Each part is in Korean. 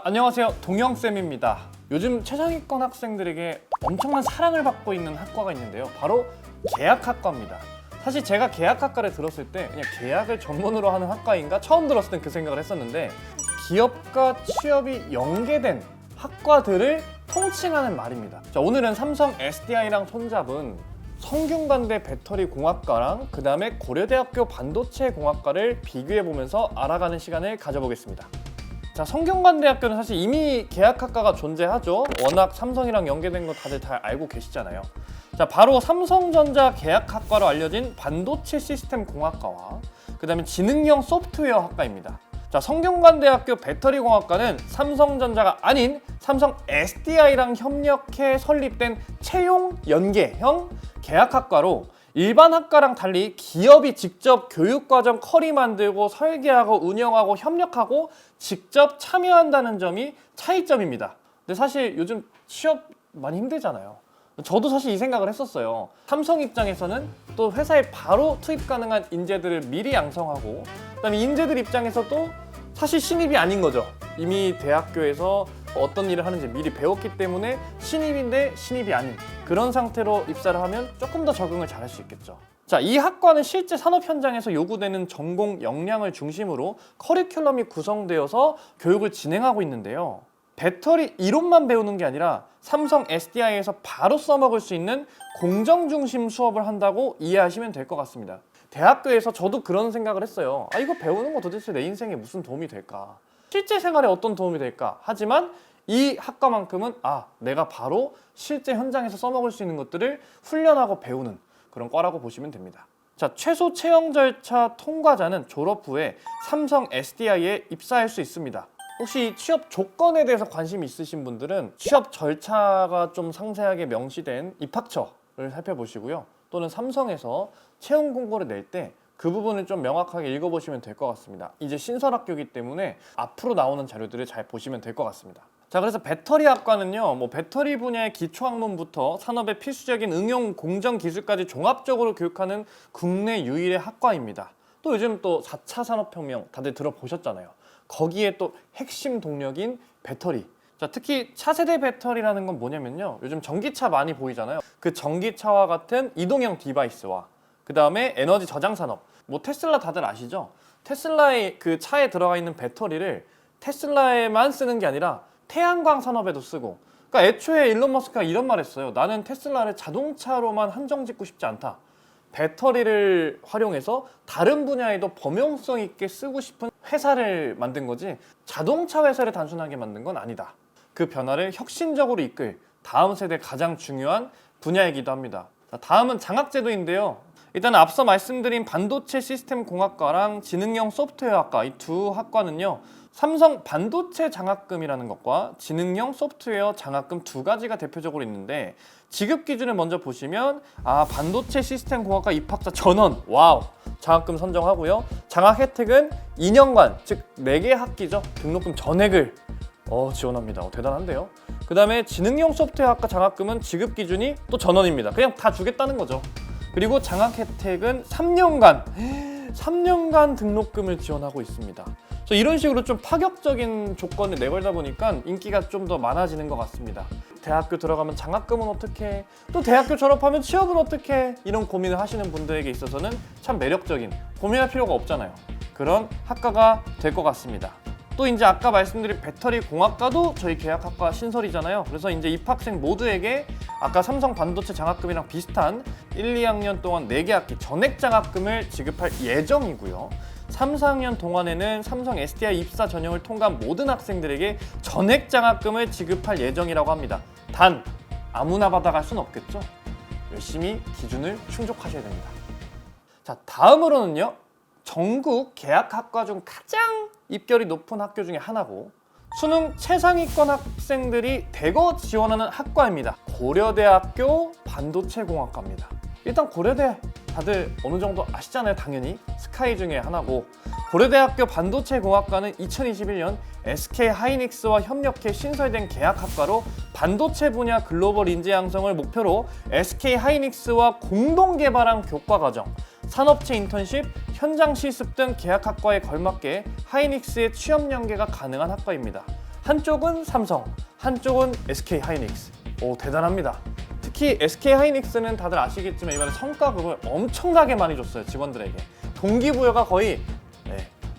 안녕하세요, 동영쌤입니다. 요즘 최상위권 학생들에게 엄청난 사랑을 받고 있는 학과가 있는데요, 바로 계약학과입니다. 사실 제가 계약학과를 들었을 때 그냥 계약을 전문으로 하는 학과인가 처음 들었을 땐 그 생각을 했었는데, 기업과 취업이 연계된 학과들을 통칭하는 말입니다. 자, 오늘은 삼성 SDI랑 손잡은 성균관대 배터리공학과랑 그 다음에 고려대학교 반도체공학과를 비교해보면서 알아가는 시간을 가져보겠습니다. 자, 성균관대학교는 사실 이미 계약학과가 존재하죠. 워낙 삼성이랑 연계된 거 다들 잘 알고 계시잖아요. 자, 바로 삼성전자 계약학과로 알려진 반도체 시스템 공학과와 그 다음에 지능형 소프트웨어 학과입니다. 자, 성균관대학교 배터리공학과는 삼성전자가 아닌 삼성 SDI랑 협력해 설립된 채용 연계형 계약학과로, 일반 학과랑 달리 기업이 직접 교육과정 커리 만들고 설계하고 운영하고 협력하고 직접 참여한다는 점이 차이점입니다. 근데 사실 요즘 취업 많이 힘들잖아요. 저도 사실 이 생각을 했었어요. 삼성 입장에서는 또 회사에 바로 투입 가능한 인재들을 미리 양성하고, 그다음에 인재들 입장에서도 사실 신입이 아닌 거죠. 이미 대학교에서 어떤 일을 하는지 미리 배웠기 때문에 신입인데 신입이 아닌 그런 상태로 입사를 하면 조금 더 적응을 잘할 수 있겠죠. 자, 이 학과는 실제 산업 현장에서 요구되는 전공 역량을 중심으로 커리큘럼이 구성되어서 교육을 진행하고 있는데요. 배터리 이론만 배우는 게 아니라 삼성 SDI에서 바로 써먹을 수 있는 공정 중심 수업을 한다고 이해하시면 될 것 같습니다. 대학교에서 저도 그런 생각을 했어요. 이거 배우는 거 도대체 내 인생에 무슨 도움이 될까? 실제 생활에 어떤 도움이 될까? 하지만 이 학과만큼은 내가 바로 실제 현장에서 써먹을 수 있는 것들을 훈련하고 배우는 그런 과라고 보시면 됩니다. 자, 최소 채용 절차 통과자는 졸업 후에 삼성 SDI에 입사할 수 있습니다. 혹시 취업 조건에 대해서 관심이 있으신 분들은 취업 절차가 좀 상세하게 명시된 입학처를 살펴보시고요. 또는 삼성에서 채용 공고를 낼 때 그 부분을 좀 명확하게 읽어보시면 될 것 같습니다. 이제 신설학교이기 때문에 앞으로 나오는 자료들을 잘 보시면 될 것 같습니다. 자, 그래서 배터리학과는요, 배터리 분야의 기초학문부터 산업의 필수적인 응용 공정 기술까지 종합적으로 교육하는 국내 유일의 학과입니다. 또 요즘 또 4차 산업혁명 다들 들어보셨잖아요. 거기에 또 핵심 동력인 배터리. 자, 특히 차세대 배터리라는 건 뭐냐면요, 요즘 전기차 많이 보이잖아요. 그 전기차와 같은 이동형 디바이스와 그 다음에 에너지 저장 산업, 테슬라 다들 아시죠? 테슬라의 그 차에 들어가 있는 배터리를 테슬라에만 쓰는 게 아니라 태양광 산업에도 쓰고, 그러니까 애초에 일론 머스크가 이런 말 했어요. 나는 테슬라를 자동차로만 한정 짓고 싶지 않다. 배터리를 활용해서 다른 분야에도 범용성 있게 쓰고 싶은 회사를 만든 거지, 자동차 회사를 단순하게 만든 건 아니다. 그 변화를 혁신적으로 이끌 다음 세대 가장 중요한 분야이기도 합니다. 다음은 장학제도인데요. 일단 앞서 말씀드린 반도체 시스템 공학과랑 지능형 소프트웨어학과, 이 두 학과는요, 삼성 반도체 장학금이라는 것과 지능형 소프트웨어 장학금 두 가지가 대표적으로 있는데, 지급 기준을 먼저 보시면 반도체 시스템 공학과 입학자 전원 장학금 선정하고요. 장학 혜택은 2년간, 즉 4개 학기죠. 등록금 전액을 지원합니다. 대단한데요. 그 다음에 지능형 소프트웨어학과 장학금은 지급 기준이 또 전원입니다. 그냥 다 주겠다는 거죠. 그리고 장학 혜택은 3년간 등록금을 지원하고 있습니다. 이런 식으로 좀 파격적인 조건을 내걸다 보니까 인기가 좀 더 많아지는 것 같습니다. 대학교 들어가면 장학금은 어떻게, 또 대학교 졸업하면 취업은 어떻게, 이런 고민을 하시는 분들에게 있어서는 참 매력적인, 고민할 필요가 없잖아요. 그런 학과가 될 것 같습니다. 또 이제 아까 말씀드린 배터리 공학과도 저희 계약학과 신설이잖아요. 그래서 이제 입학생 모두에게 아까 삼성 반도체 장학금이랑 비슷한 1, 2학년 동안 4개 학기 전액 장학금을 지급할 예정이고요. 3, 4학년 동안에는 삼성 SDI 입사 전형을 통과한 모든 학생들에게 전액 장학금을 지급할 예정이라고 합니다. 단 아무나 받아갈 순 없겠죠. 열심히 기준을 충족하셔야 됩니다. 자, 다음으로는요, 전국 계약학과 중 가장 입결이 높은 학교 중에 하나고, 수능 최상위권 학생들이 대거 지원하는 학과입니다. 고려대학교 반도체공학과입니다. 일단 고려대 다들 어느 정도 아시잖아요. 당연히 스카이 중에 하나고, 고려대학교 반도체공학과는 2021년 SK하이닉스와 협력해 신설된 계약학과로 반도체 분야 글로벌 인재 양성을 목표로 SK하이닉스와 공동 개발한 교과과정, 산업체 인턴십, 현장 실습 등 계약학과에 걸맞게 하이닉스의 취업 연계가 가능한 학과입니다. 한쪽은 삼성, 한쪽은 SK 하이닉스. 오, 대단합니다. 특히 SK 하이닉스는 다들 아시겠지만 이번에 성과급을 엄청나게 많이 줬어요, 직원들에게. 동기부여가 거의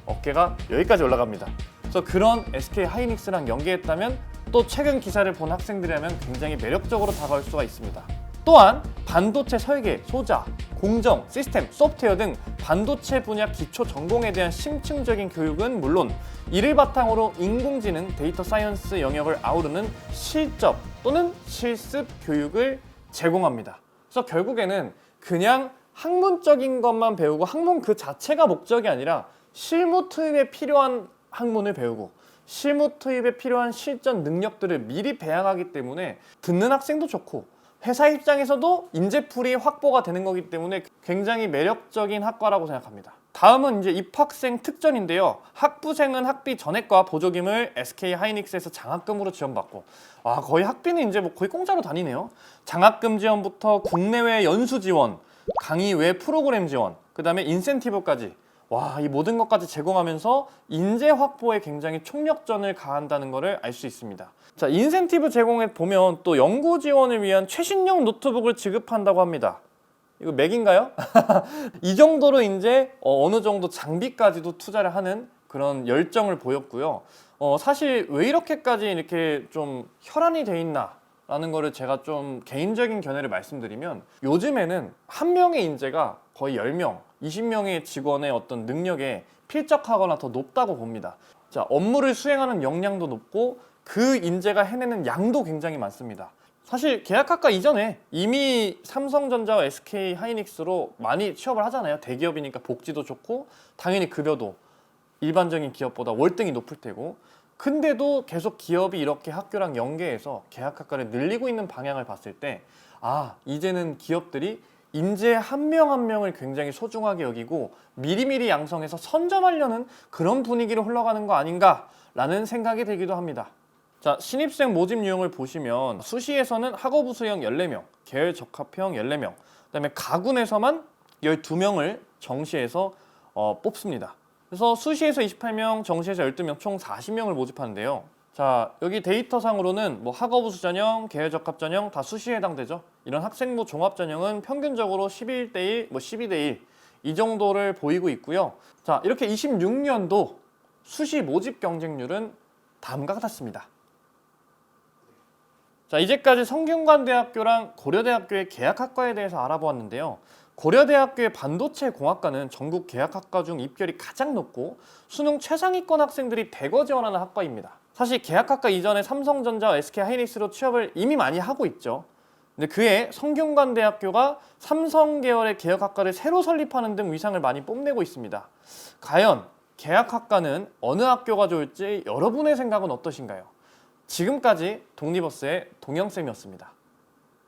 어깨가 여기까지 올라갑니다. 그래서 그런 SK 하이닉스랑 연계했다면 또 최근 기사를 본 학생들이라면 굉장히 매력적으로 다가올 수가 있습니다. 또한 반도체 설계, 소자, 공정, 시스템, 소프트웨어 등 반도체 분야 기초 전공에 대한 심층적인 교육은 물론 이를 바탕으로 인공지능, 데이터 사이언스 영역을 아우르는 실접 또는 실습 교육을 제공합니다. 그래서 결국에는 그냥 학문적인 것만 배우고 학문 그 자체가 목적이 아니라 실무 투입에 필요한 학문을 배우고 실무 투입에 필요한 실전 능력들을 미리 배양하기 때문에 듣는 학생도 좋고 회사 입장에서도 인재풀이 확보가 되는 거기 때문에 굉장히 매력적인 학과라고 생각합니다. 다음은 이제 입학생 특전인데요. 학부생은 학비 전액과 보조금을 SK 하이닉스에서 장학금으로 지원받고, 거의 학비는 이제 뭐 거의 공짜로 다니네요. 장학금 지원부터 국내외 연수 지원, 강의 외 프로그램 지원, 그 다음에 인센티브까지, 이 모든 것까지 제공하면서 인재 확보에 굉장히 총력전을 가한다는 것을 알 수 있습니다. 자, 인센티브 제공에 보면 또 연구 지원을 위한 최신형 노트북을 지급한다고 합니다. 이거 맥인가요? 이 정도로 이제 어느 정도 장비까지도 투자를 하는 그런 열정을 보였고요. 사실 왜 이렇게까지 이렇게 좀 혈안이 돼 있나? 라는 거를 제가 좀 개인적인 견해를 말씀드리면 요즘에는 한 명의 인재가 거의 10명, 20명의 직원의 어떤 능력에 필적하거나 더 높다고 봅니다. 자, 업무를 수행하는 역량도 높고 그 인재가 해내는 양도 굉장히 많습니다. 사실 계약학과 이전에 이미 삼성전자와 SK 하이닉스로 많이 취업을 하잖아요. 대기업이니까 복지도 좋고 당연히 급여도 일반적인 기업보다 월등히 높을 테고, 근데도 계속 기업이 이렇게 학교랑 연계해서 계약학과를 늘리고 있는 방향을 봤을 때 이제는 기업들이 인재 한 명 한 명을 굉장히 소중하게 여기고 미리미리 양성해서 선점하려는 그런 분위기로 흘러가는 거 아닌가라는 생각이 들기도 합니다. 자, 신입생 모집 유형을 보시면 수시에서는 학업우 수형 14명, 계열 적합형 14명, 그다음에 가군에서만 12명을 정시에서 뽑습니다. 그래서 수시에서 28명, 정시에서 12명, 총 40명을 모집하는데요. 자, 여기 데이터상으로는 뭐 학업우수 전형, 계열적합 전형 다 수시에 해당되죠. 이런 학생부 종합 전형은 평균적으로 11대1, 12대1 이 정도를 보이고 있고요. 자, 이렇게 26년도 수시 모집 경쟁률은 다음과 같았습니다. 자, 이제까지 성균관대학교랑 고려대학교의 계약학과에 대해서 알아보았는데요. 고려대학교의 반도체 공학과는 전국 계약학과 중 입결이 가장 높고 수능 최상위권 학생들이 대거 지원하는 학과입니다. 사실 계약학과 이전에 삼성전자와 SK 하이닉스로 취업을 이미 많이 하고 있죠. 근데 그에 성균관대학교가 삼성 계열의 계약학과를 새로 설립하는 등 위상을 많이 뽐내고 있습니다. 과연 계약학과는 어느 학교가 좋을지 여러분의 생각은 어떠신가요? 지금까지 독립버스의 동영쌤이었습니다.